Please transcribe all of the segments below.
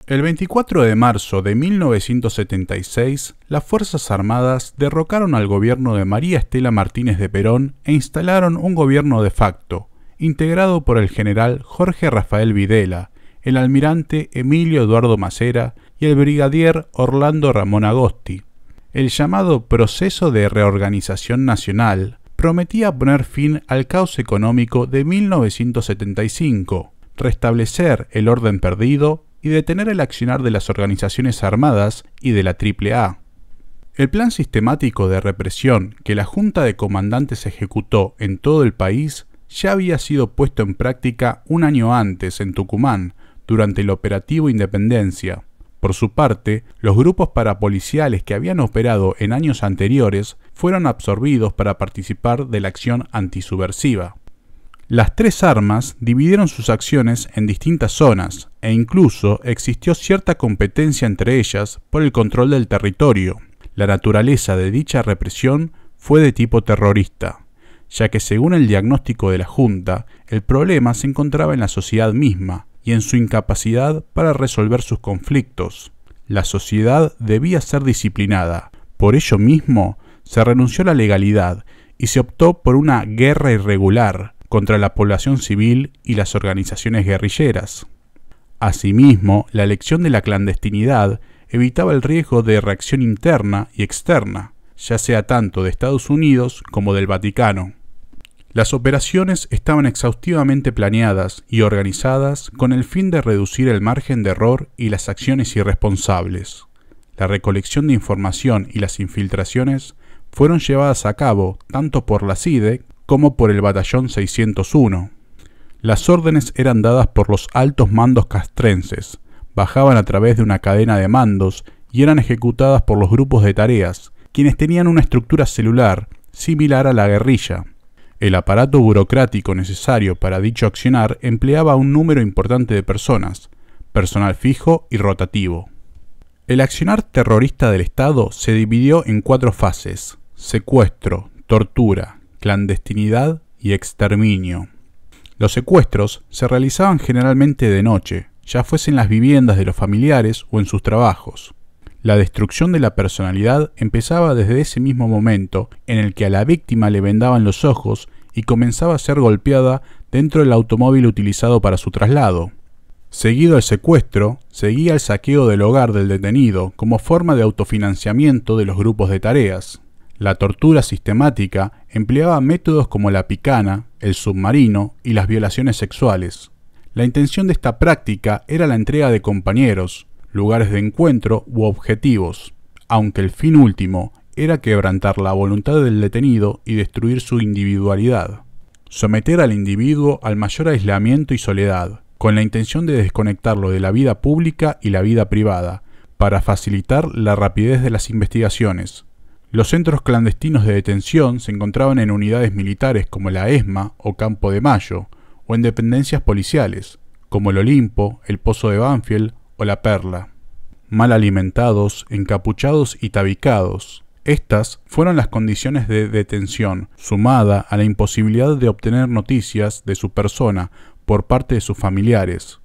El 24 de marzo de 1976, las Fuerzas Armadas derrocaron al gobierno de María Estela Martínez de Perón e instalaron un gobierno de facto, integrado por el general Jorge Rafael Videla, el almirante Emilio Eduardo Macera y el brigadier Orlando Ramón Agosti. El llamado Proceso de Reorganización Nacional prometía poner fin al caos económico de 1975, restablecer el orden perdido y detener el accionar de las organizaciones armadas y de la AAA. El plan sistemático de represión que la Junta de Comandantes ejecutó en todo el país ya había sido puesto en práctica un año antes en Tucumán, durante el operativo Independencia. Por su parte, los grupos parapoliciales que habían operado en años anteriores fueron absorbidos para participar de la acción antisubversiva. Las tres armas dividieron sus acciones en distintas zonas e incluso existió cierta competencia entre ellas por el control del territorio. La naturaleza de dicha represión fue de tipo terrorista, ya que según el diagnóstico de la Junta, el problema se encontraba en la sociedad misma y en su incapacidad para resolver sus conflictos. La sociedad debía ser disciplinada. Por ello mismo, se renunció a la legalidad y se optó por una guerra irregular contra la población civil y las organizaciones guerrilleras. Asimismo, la elección de la clandestinidad evitaba el riesgo de reacción interna y externa, ya sea tanto de Estados Unidos como del Vaticano. Las operaciones estaban exhaustivamente planeadas y organizadas con el fin de reducir el margen de error y las acciones irresponsables. La recolección de información y las infiltraciones fueron llevadas a cabo tanto por la CIDE como por el Batallón 601. Las órdenes eran dadas por los altos mandos castrenses, bajaban a través de una cadena de mandos y eran ejecutadas por los grupos de tareas, quienes tenían una estructura celular similar a la guerrilla. El aparato burocrático necesario para dicho accionar empleaba un número importante de personas, personal fijo y rotativo. El accionar terrorista del Estado se dividió en 4 fases: secuestro, tortura, clandestinidad y exterminio. Los secuestros se realizaban generalmente de noche, ya fuese en las viviendas de los familiares o en sus trabajos. La destrucción de la personalidad empezaba desde ese mismo momento en el que a la víctima le vendaban los ojos y comenzaba a ser golpeada dentro del automóvil utilizado para su traslado. Seguido al secuestro, seguía el saqueo del hogar del detenido como forma de autofinanciamiento de los grupos de tareas. La tortura sistemática empleaba métodos como la picana, el submarino y las violaciones sexuales. La intención de esta práctica era la entrega de compañeros, lugares de encuentro u objetivos, aunque el fin último era quebrantar la voluntad del detenido y destruir su individualidad. Someter al individuo al mayor aislamiento y soledad, con la intención de desconectarlo de la vida pública y la vida privada, para facilitar la rapidez de las investigaciones. Los centros clandestinos de detención se encontraban en unidades militares como la ESMA o Campo de Mayo, o en dependencias policiales, como el Olimpo, el Pozo de Banfield o la Perla. Mal alimentados, encapuchados y tabicados. Estas fueron las condiciones de detención, sumada a la imposibilidad de obtener noticias de su persona por parte de sus familiares.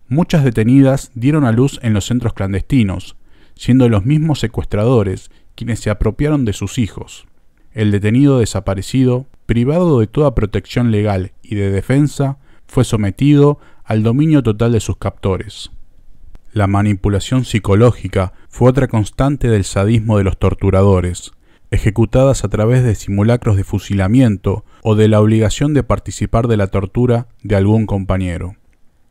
Muchas detenidas dieron a luz en los centros clandestinos, siendo los mismos secuestradores quienes se apropiaron de sus hijos. El detenido desaparecido, privado de toda protección legal y de defensa, fue sometido al dominio total de sus captores. La manipulación psicológica fue otra constante del sadismo de los torturadores, ejecutadas a través de simulacros de fusilamiento o de la obligación de participar de la tortura de algún compañero.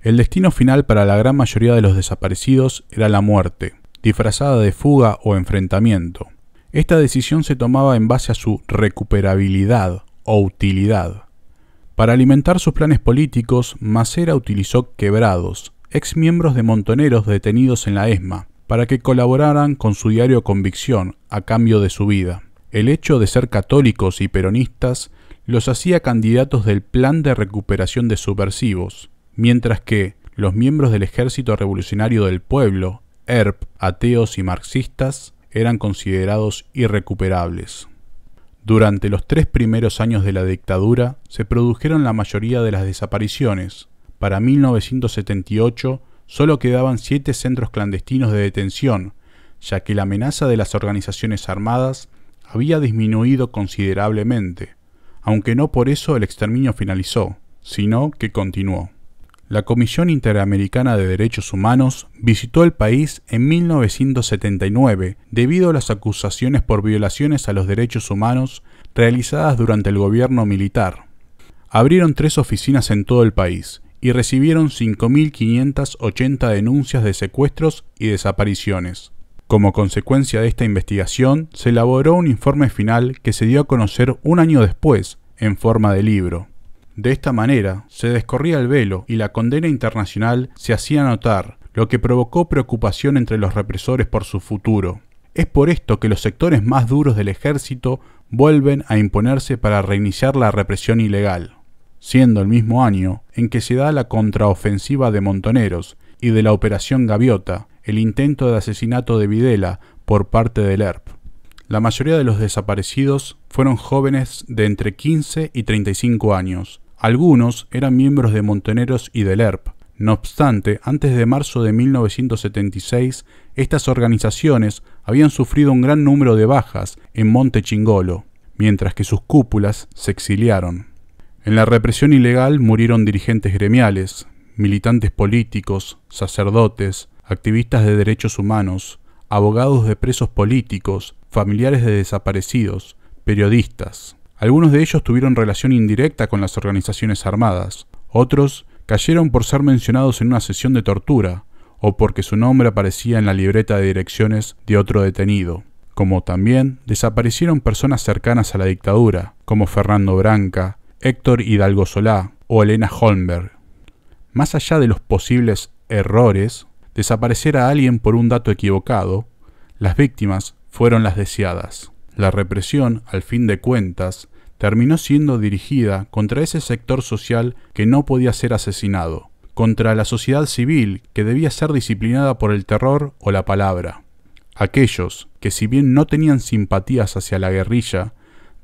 El destino final para la gran mayoría de los desaparecidos era la muerte, disfrazada de fuga o enfrentamiento. Esta decisión se tomaba en base a su recuperabilidad o utilidad. Para alimentar sus planes políticos, Macera utilizó quebrados, exmiembros de montoneros detenidos en la ESMA, para que colaboraran con su diario Convicción a cambio de su vida. El hecho de ser católicos y peronistas los hacía candidatos del Plan de Recuperación de Subversivos, mientras que los miembros del Ejército Revolucionario del Pueblo, ERP, ateos y marxistas, eran considerados irrecuperables. Durante los 3 primeros años de la dictadura se produjeron la mayoría de las desapariciones. Para 1978 solo quedaban 7 centros clandestinos de detención, ya que la amenaza de las organizaciones armadas había disminuido considerablemente, aunque no por eso el exterminio finalizó, sino que continuó. La Comisión Interamericana de Derechos Humanos visitó el país en 1979 debido a las acusaciones por violaciones a los derechos humanos realizadas durante el gobierno militar. Abrieron 3 oficinas en todo el país y recibieron 5.580 denuncias de secuestros y desapariciones. Como consecuencia de esta investigación, se elaboró un informe final que se dio a conocer un año después, en forma de libro. De esta manera, se descorría el velo y la condena internacional se hacía notar, lo que provocó preocupación entre los represores por su futuro. Es por esto que los sectores más duros del ejército vuelven a imponerse para reiniciar la represión ilegal, siendo el mismo año en que se da la contraofensiva de Montoneros y de la Operación Gaviota, el intento de asesinato de Videla por parte del ERP. La mayoría de los desaparecidos fueron jóvenes de entre 15 y 35 años. Algunos eran miembros de Montoneros y del ERP. No obstante, antes de marzo de 1976, estas organizaciones habían sufrido un gran número de bajas en Monte Chingolo, mientras que sus cúpulas se exiliaron. En la represión ilegal murieron dirigentes gremiales, militantes políticos, sacerdotes, activistas de derechos humanos, abogados de presos políticos, familiares de desaparecidos, periodistas. Algunos de ellos tuvieron relación indirecta con las organizaciones armadas, otros cayeron por ser mencionados en una sesión de tortura o porque su nombre aparecía en la libreta de direcciones de otro detenido. Como también desaparecieron personas cercanas a la dictadura, como Fernando Branca, Héctor Hidalgo Solá o Elena Holmberg. Más allá de los posibles errores, desaparecer a alguien por un dato equivocado, las víctimas fueron las deseadas. La represión, al fin de cuentas, terminó siendo dirigida contra ese sector social que no podía ser asesinado, contra la sociedad civil que debía ser disciplinada por el terror o la palabra. Aquellos que, si bien no tenían simpatías hacia la guerrilla,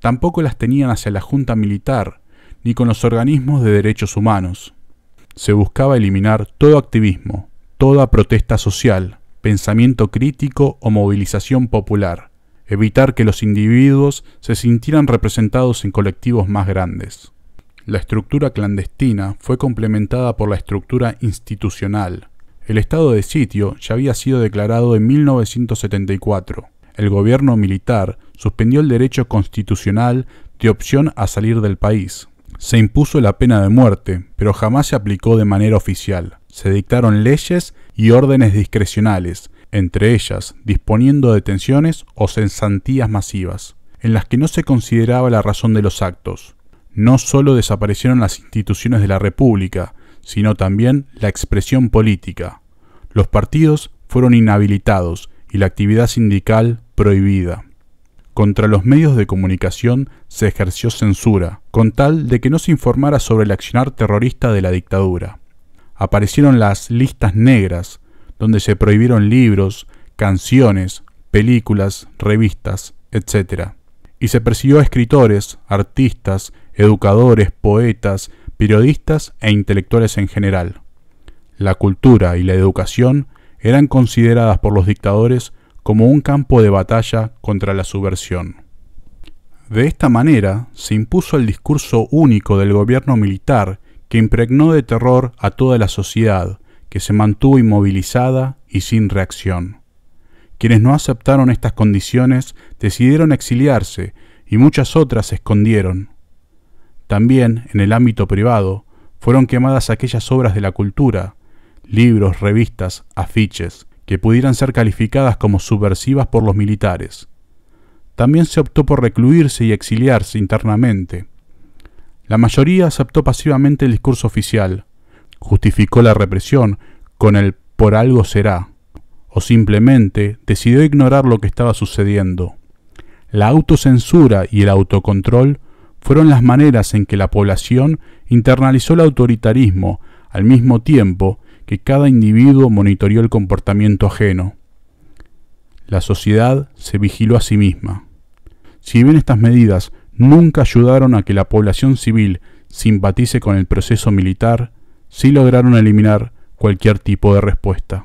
tampoco las tenían hacia la junta militar ni con los organismos de derechos humanos. Se buscaba eliminar todo activismo, toda protesta social, pensamiento crítico o movilización popular, evitar que los individuos se sintieran representados en colectivos más grandes. La estructura clandestina fue complementada por la estructura institucional. El estado de sitio ya había sido declarado en 1974. El gobierno militar suspendió el derecho constitucional de opción a salir del país. Se impuso la pena de muerte, pero jamás se aplicó de manera oficial. Se dictaron leyes y órdenes discrecionales, entre ellas disponiendo detenciones o cesantías masivas, en las que no se consideraba la razón de los actos. No solo desaparecieron las instituciones de la República, sino también la expresión política. Los partidos fueron inhabilitados y la actividad sindical prohibida. Contra los medios de comunicación se ejerció censura, con tal de que no se informara sobre el accionar terrorista de la dictadura. Aparecieron las listas negras, donde se prohibieron libros, canciones, películas, revistas, etc. Y se persiguió a escritores, artistas, educadores, poetas, periodistas e intelectuales en general. La cultura y la educación eran consideradas por los dictadores como un campo de batalla contra la subversión. De esta manera se impuso el discurso único del gobierno militar que impregnó de terror a toda la sociedad, que se mantuvo inmovilizada y sin reacción. Quienes no aceptaron estas condiciones decidieron exiliarse y muchas otras se escondieron. También, en el ámbito privado, fueron quemadas aquellas obras de la cultura, libros, revistas, afiches, que pudieran ser calificadas como subversivas por los militares. También se optó por recluirse y exiliarse internamente. La mayoría aceptó pasivamente el discurso oficial, justificó la represión con el "por algo será", o simplemente decidió ignorar lo que estaba sucediendo. La autocensura y el autocontrol fueron las maneras en que la población internalizó el autoritarismo al mismo tiempo que cada individuo monitoreó el comportamiento ajeno. La sociedad se vigiló a sí misma. Si bien estas medidas nunca ayudaron a que la población civil simpatice con el proceso militar, sí lograron eliminar cualquier tipo de respuesta.